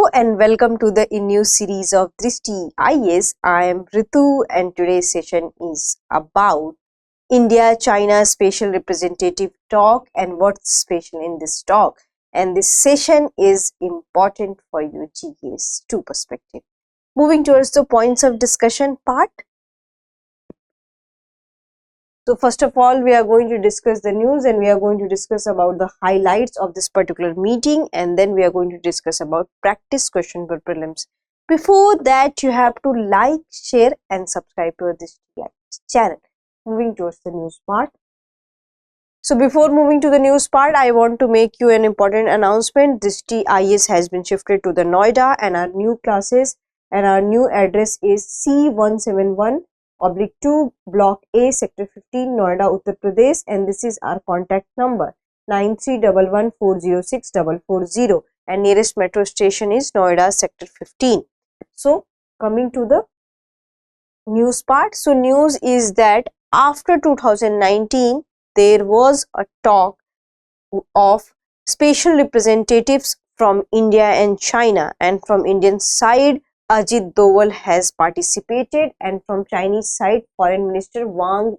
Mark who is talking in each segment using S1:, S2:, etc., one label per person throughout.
S1: Hello and welcome to the InNews series of Drishti IAS. I am Ritu and today's session is about India-China Special Representative Talk and what's special in this talk. And this session is important for you GAs 2 perspective. Moving towards the points of discussion part. So first of all, we are going to discuss the news and we are going to discuss about the highlights of this particular meeting, and then we are going to discuss about practice question for prelims. Before that, you have to like, share and subscribe to this channel. Moving towards the news part. So before moving to the news part, I want to make you an important announcement. Drishti IAS has been shifted to the Noida and our new classes and our new address is C171/2 Block A, Sector 15, Noida, Uttar Pradesh, and this is our contact number 9311406440 and nearest metro station is Noida, Sector 15. So coming to the news part. So news is that after 2019 there was a talk of special representatives from India and China, and from Indian side Ajit Doval has participated and from Chinese side Foreign Minister Wang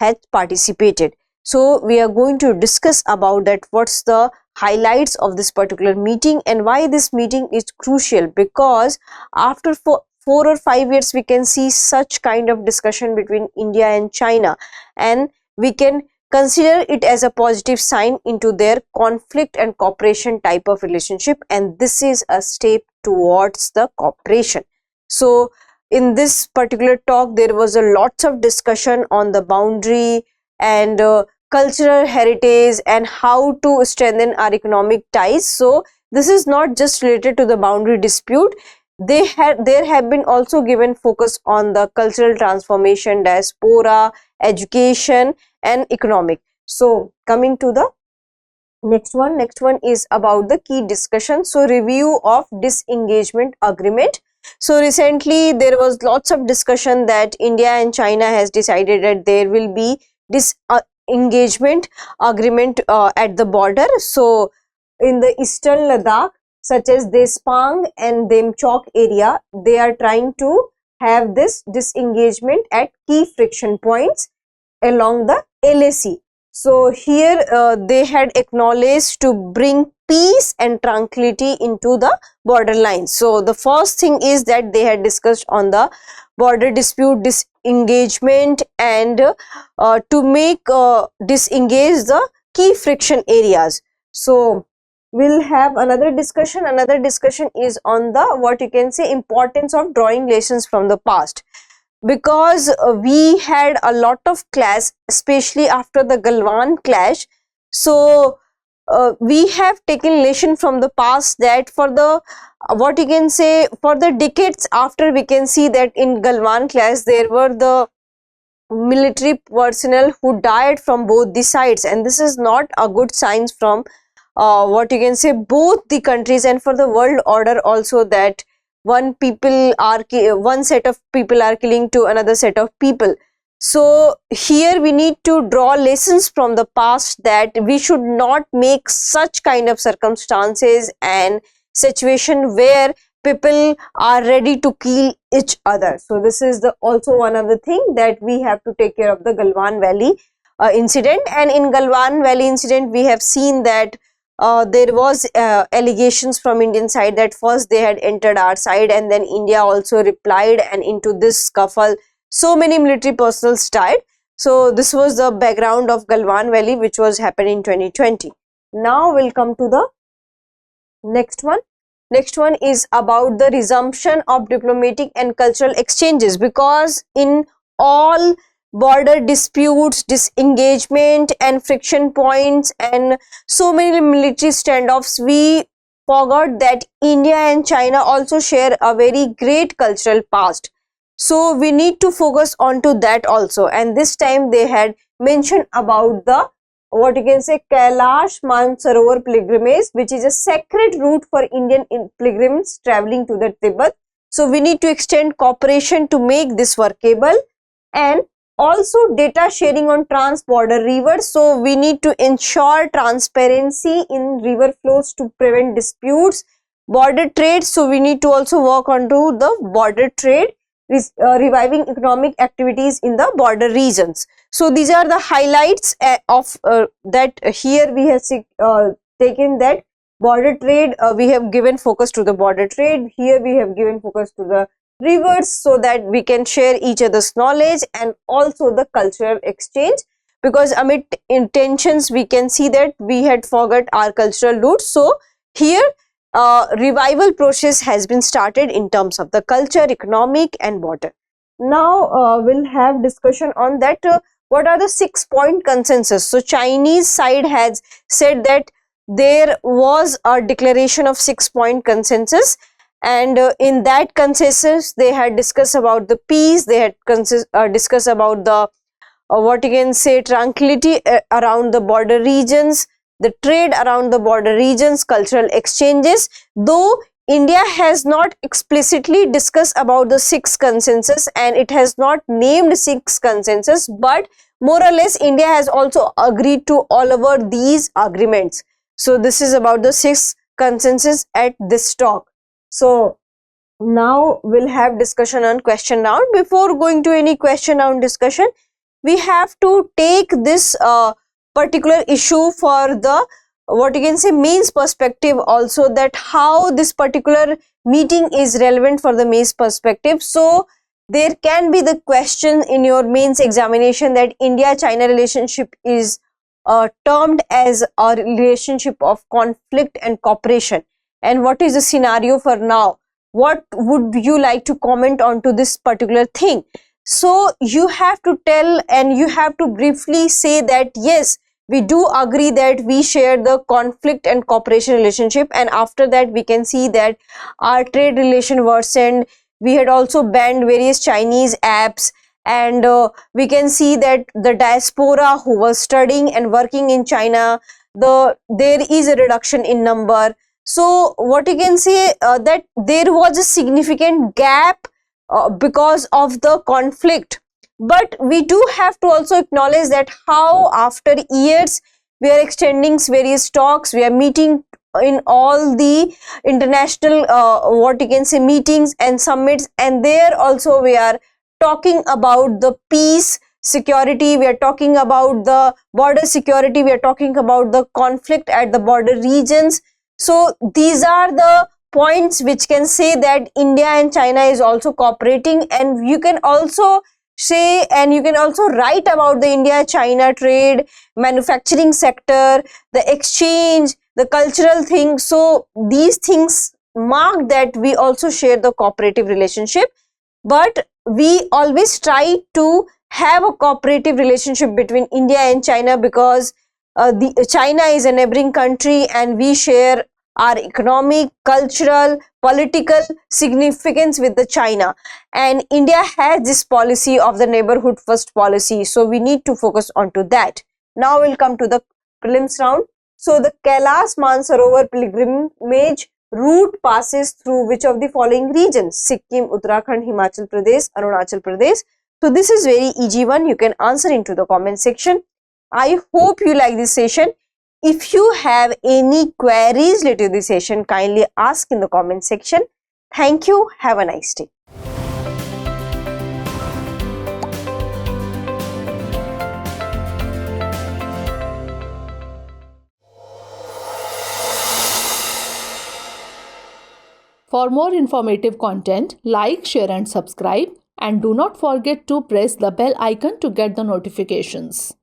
S1: has participated. So we are going to discuss about that, what's the highlights of this particular meeting and why this meeting is crucial, because after 4 or 5 years we can see such kind of discussion between India and China, and we can consider it as a positive sign into their conflict and cooperation type of relationship, and this is a step towards the cooperation. So in this particular talk there was a lots of discussion on the boundary and cultural heritage and how to strengthen our economic ties. So this is not just related to the boundary dispute. There have been also given focus on the cultural transformation, diaspora, education and economic. So coming to the next one is about the key discussion. So review of disengagement agreement. So recently there was lots of discussion that India and China has decided that there will be disengagement agreement at the border. So in the eastern Ladakh, such as Despang and 𝐸𝐴𝐻 area, they are trying to have this disengagement at key friction points along the LAC. So here they had acknowledged to bring peace and tranquility into the border lines. So the first thing is that they had discussed on the border dispute disengagement and to make disengage the key friction areas. So we'll have another discussion. Another discussion is on the, what you can say, importance of drawing lessons from the past, because we had a lot of clash, especially after the Galwan clash. So we have taken lesson from the past, that for the what you can say, for the decades after, we can see that in Galwan clash there were the military personnel who died from both the sides, and this is not a good sign from what you can say, both the countries and for the world order also, that one set of people are killing to another set of people. So here we need to draw lessons from the past, that we should not make such kind of circumstances and situation where people are ready to kill each other. So this is also one of the thing that we have to take care of the Galwan Valley incident. And in Galwan Valley incident we have seen that there was allegations from Indian side that first they had entered our side and then India also replied, and into this scuffle so many military personnel died. So this was the background of Galwan Valley, which was happening in 2020. Now we'll come to the next one. Next one is about the resumption of diplomatic and cultural exchanges, because in all border disputes, disengagement and friction points and so many military standoffs, we forgot that India and China also share a very great cultural past. So we need to focus on to that also, and this time they had mentioned about the, what you can say, Kailash Mansarovar pilgrimage, which is a sacred route for Indian pilgrims traveling to the Tibet. So we need to extend cooperation to make this workable, and also data sharing on trans-border rivers. So we need to ensure transparency in river flows to prevent disputes border trade, so we need to also work on to the border trade, reviving economic activities in the border regions. So these are the highlights of that. Here we have taken that border trade, we have given focus to the border trade. Here we have given focus to the rivers, so that we can share each other's knowledge, and also the cultural exchange, because amid intentions we can see that we had forgot our cultural roots. So here revival process has been started in terms of the culture, economic and border. Now we'll have discussion on that. What are the 6-point consensus? So Chinese side has said that there was a declaration of 6-point consensus, and in that consensus they had discussed about the peace, they had discussed about the what you can say tranquility around the border regions, the trade around the border regions, cultural exchanges. Though India has not explicitly discussed about the 6 consensus and it has not named 6 consensus, but more or less India has also agreed to all over these agreements. So this is about the 6 consensus at this talk. So now we'll have discussion on question round. Before going to any question round discussion, we have to take this particular issue for the what you can say mains perspective also, that how this particular meeting is relevant for the mains perspective. So there can be the question in your mains examination that India-China relationship is termed as a relationship of conflict and cooperation, and what is the scenario for now? What would you like to comment on to this particular thing? So you have to tell and you have to briefly say that yes, we do agree that we share the conflict and cooperation relationship, and after that we can see that our trade relation worsened. We had also banned various Chinese apps, and we can see that the diaspora who was studying and working in China, there is a reduction in number. So what you can say that there was a significant gap because of the conflict. But we do have to also acknowledge that how after years we are extending various talks, we are meeting in all the international what you can say meetings and summits, and there also we are talking about the peace, security, we are talking about the border security, we are talking about the conflict at the border regions. So these are the points which can say that India and China is also cooperating, and you can also say and you can also write about the India-China trade, manufacturing sector, the exchange, the cultural thing. So these things mark that we also share the cooperative relationship, but we always try to have a cooperative relationship between India and China, because China is a neighboring country and we share our economic, cultural, political significance with the China, and India has this policy of the neighborhood first policy, so we need to focus on to that. Now we'll come to the prelims round. So the Kailash Mansarovar pilgrimage route passes through which of the following regions? Sikkim, Uttarakhand, Himachal Pradesh, Arunachal Pradesh. So this is very easy one, you can answer into the comment section. I hope you like this session. If you have any queries related to this session, kindly ask in the comment section. Thank you. Have a nice day.
S2: For more informative content, like, share and subscribe, and do not forget to press the bell icon to get the notifications.